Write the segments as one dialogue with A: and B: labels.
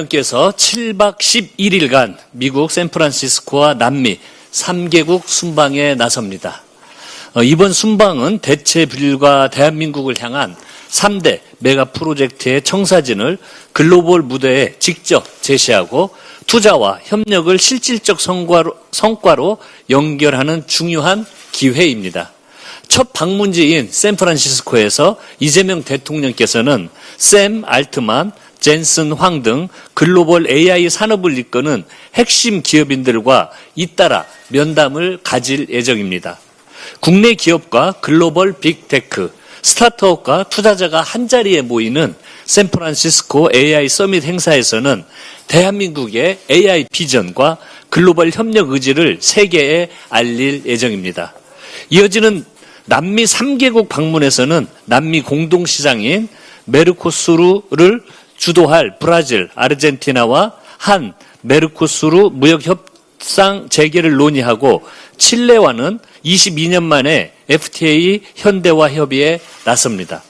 A: 께서 7박 11일간 미국 샌프란시스코와 남미 3개국 순방에 나섭니다. 이번 순방은 대체 불과 대한민국을 향한 3대 메가 프로젝트의 청사진을 글로벌 무대에 직접 제시하고 투자와 협력을 실질적 성과로 연결하는 중요한 기회입니다. 첫 방문지인 샌프란시스코에서 이재명 대통령께서는 샘 알트만, 젠슨 황 등 글로벌 AI 산업을 이끄는 핵심 기업인들과 잇따라 면담을 가질 예정입니다. 국내 기업과 글로벌 빅테크, 스타트업과 투자자가 한자리에 모이는 샌프란시스코 AI 서밋 행사에서는 대한민국의 AI 비전과 글로벌 협력 의지를 세계에 알릴 예정입니다. 이어지는 남미 3개국 방문에서는 남미 공동시장인 메르코수르를 주도할 브라질, 아르헨티나와 한 메르코수르 무역 협상 재개를 논의하고 칠레와는 22년 만에 FTA 현대화 협의에 나섭니다.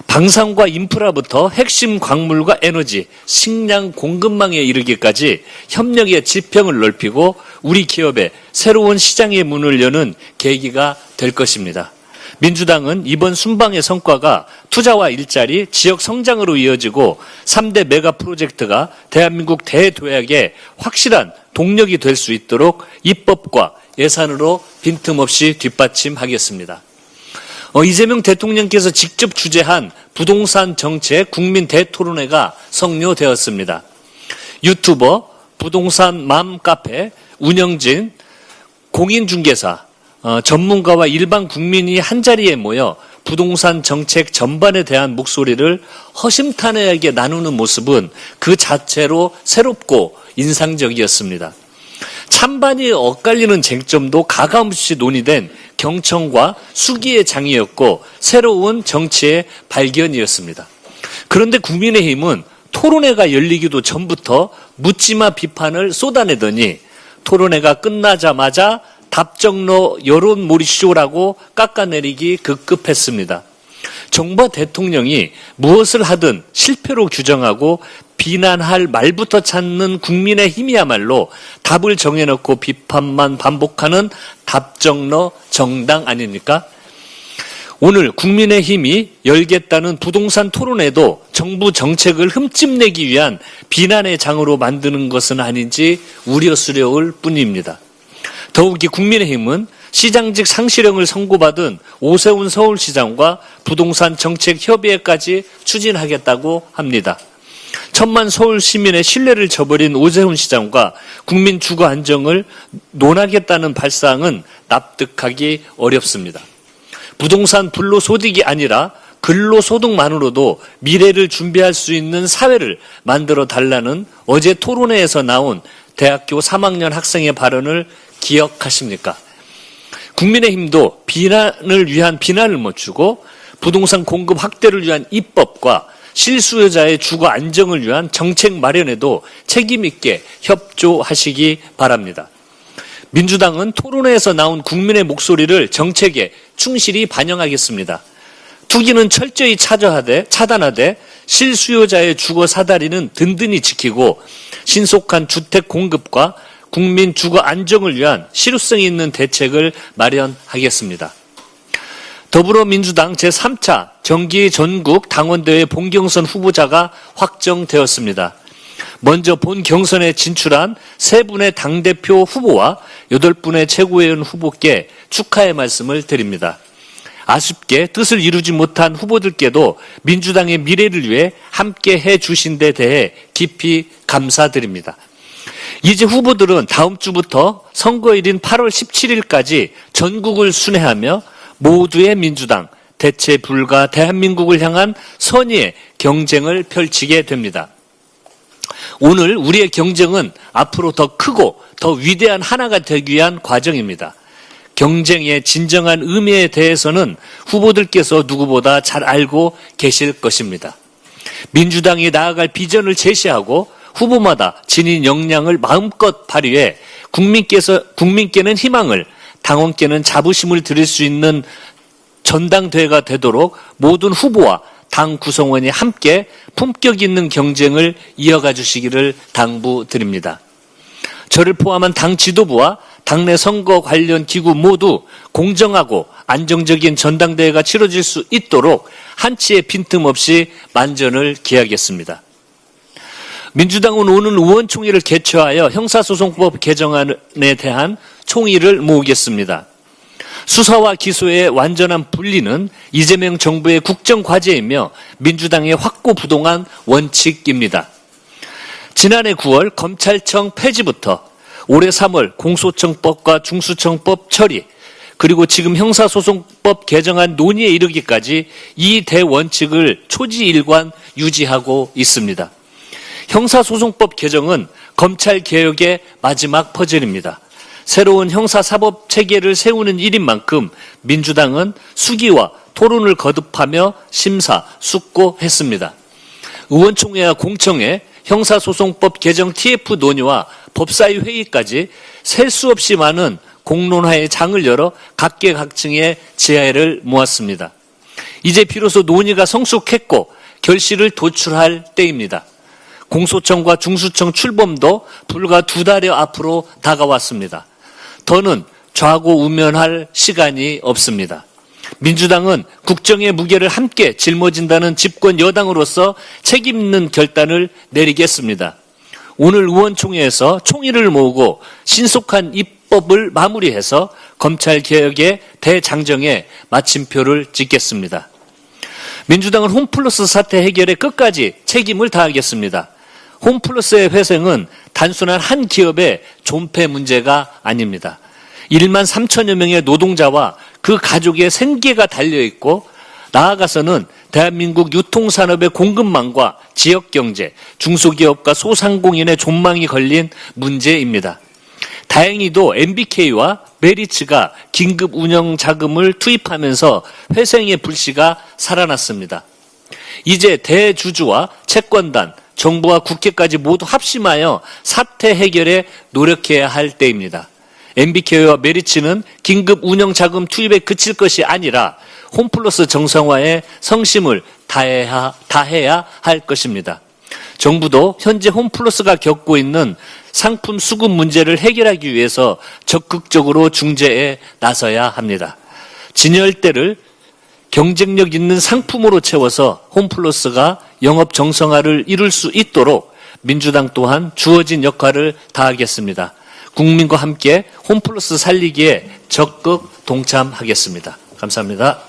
A: 방산과 인프라부터 핵심 광물과 에너지, 식량 공급망에 이르기까지 협력의 지평을 넓히고 우리 기업의 새로운 시장의 문을 여는 계기가 될 것입니다. 민주당은 이번 순방의 성과가 투자와 일자리, 지역 성장으로 이어지고 3대 메가 프로젝트가 대한민국 대도약의 확실한 동력이 될 수 있도록 입법과 예산으로 빈틈없이 뒷받침하겠습니다. 이재명 대통령께서 직접 주재한 부동산 정책 국민 대토론회가 성료되었습니다. 유튜버, 부동산 맘카페, 운영진, 공인중개사, 전문가와 일반 국민이 한자리에 모여 부동산 정책 전반에 대한 목소리를 허심탄회하게 나누는 모습은 그 자체로 새롭고 인상적이었습니다. 찬반이 엇갈리는 쟁점도 가감없이 논의된 경청과 수기의 장이었고 새로운 정치의 발견이었습니다. 그런데 국민의힘은 토론회가 열리기도 전부터 묻지마 비판을 쏟아내더니 토론회가 끝나자마자 답정너 여론몰이쇼라고 깎아내리기 급급했습니다. 정부 대통령이 무엇을 하든 실패로 규정하고 비난할 말부터 찾는 국민의힘이야말로 답을 정해놓고 비판만 반복하는 답정너 정당 아닙니까? 오늘 국민의힘이 열겠다는 부동산 토론회도 정부 정책을 흠집내기 위한 비난의 장으로 만드는 것은 아닌지 우려스러울 뿐입니다. 더욱이 국민의힘은 시장직 상실형을 선고받은 오세훈 서울시장과 부동산 정책 협의회까지 추진하겠다고 합니다. 천만 서울 시민의 신뢰를 저버린 오세훈 시장과 국민 주거 안정을 논하겠다는 발상은 납득하기 어렵습니다. 부동산 불로소득이 아니라 근로소득만으로도 미래를 준비할 수 있는 사회를 만들어 달라는 어제 토론회에서 나온 대학교 3학년 학생의 발언을 기억하십니까? 국민의힘도 비난을 위한 비난을 멈추고 부동산 공급 확대를 위한 입법과 실수요자의 주거 안정을 위한 정책 마련에도 책임 있게 협조하시기 바랍니다. 민주당은 토론회에서 나온 국민의 목소리를 정책에 충실히 반영하겠습니다. 투기는 철저히 차단하되 실수요자의 주거 사다리는 든든히 지키고 신속한 주택 공급과 국민 주거 안정을 위한 실효성 있는 대책을 마련하겠습니다. 더불어민주당 제3차 정기 전국 당원대회 본경선 후보자가 확정되었습니다. 먼저 본 경선에 진출한 3분의 당대표 후보와 8분의 최고위원 후보께 축하의 말씀을 드립니다. 아쉽게 뜻을 이루지 못한 후보들께도 민주당의 미래를 위해 함께 해주신 데 대해 깊이 감사드립니다. 이제 후보들은 다음 주부터 선거일인 8월 17일까지 전국을 순회하며 모두의 민주당, 대체 불가 대한민국을 향한 선의의 경쟁을 펼치게 됩니다. 오늘 우리의 경쟁은 앞으로 더 크고 더 위대한 하나가 되기 위한 과정입니다. 경쟁의 진정한 의미에 대해서는 후보들께서 누구보다 잘 알고 계실 것입니다. 민주당이 나아갈 비전을 제시하고 후보마다 지닌 역량을 마음껏 발휘해 국민께는 희망을, 당원께는 자부심을 드릴 수 있는 전당대회가 되도록 모든 후보와 당 구성원이 함께 품격 있는 경쟁을 이어가 주시기를 당부드립니다. 저를 포함한 당 지도부와 당내 선거 관련 기구 모두 공정하고 안정적인 전당대회가 치러질 수 있도록 한치의 빈틈없이 만전을 기하겠습니다. 민주당은 오늘 의원총회를 개최하여 형사소송법 개정안에 대한 총의를 모으겠습니다. 수사와 기소의 완전한 분리는 이재명 정부의 국정과제이며 민주당의 확고부동한 원칙입니다. 지난해 9월 검찰청 폐지부터 올해 3월 공소청법과 중수청법 처리, 그리고 지금 형사소송법 개정안 논의에 이르기까지 이 대원칙을 초지일관 유지하고 있습니다. 형사소송법 개정은 검찰개혁의 마지막 퍼즐입니다. 새로운 형사사법체계를 세우는 일인 만큼 민주당은 수기와 토론을 거듭하며 심사, 숙고했습니다. 의원총회와 공청회, 형사소송법 개정 TF 논의와 법사위 회의까지 셀 수 없이 많은 공론화의 장을 열어 각계각층의 지혜를 모았습니다. 이제 비로소 논의가 성숙했고 결실을 도출할 때입니다. 공소청과 중수청 출범도 불과 2달여 앞으로 다가왔습니다. 더는 좌고우면할 시간이 없습니다. 민주당은 국정의 무게를 함께 짊어진다는 집권 여당으로서 책임 있는 결단을 내리겠습니다. 오늘 의원총회에서 총의를 모으고 신속한 입법을 마무리해서 검찰개혁의 대장정에 마침표를 찍겠습니다. 민주당은 홈플러스 사태 해결에 끝까지 책임을 다하겠습니다. 홈플러스의 회생은 단순한 한 기업의 존폐 문제가 아닙니다. 1만 3천여 명의 노동자와 그 가족의 생계가 달려있고 나아가서는 대한민국 유통산업의 공급망과 지역경제, 중소기업과 소상공인의 존망이 걸린 문제입니다. 다행히도 MBK와 메리츠가 긴급 운영 자금을 투입하면서 회생의 불씨가 살아났습니다. 이제 대주주와 채권단, 정부와 국회까지 모두 합심하여 사태 해결에 노력해야 할 때입니다. MBK와 메리츠는 긴급 운영 자금 투입에 그칠 것이 아니라 홈플러스 정상화에 성심을 다해야 할 것입니다. 정부도 현재 홈플러스가 겪고 있는 상품 수급 문제를 해결하기 위해서 적극적으로 중재에 나서야 합니다. 진열대를 경쟁력 있는 상품으로 채워서 홈플러스가 영업 정상화를 이룰 수 있도록 민주당 또한 주어진 역할을 다하겠습니다. 국민과 함께 홈플러스 살리기에 적극 동참하겠습니다. 감사합니다.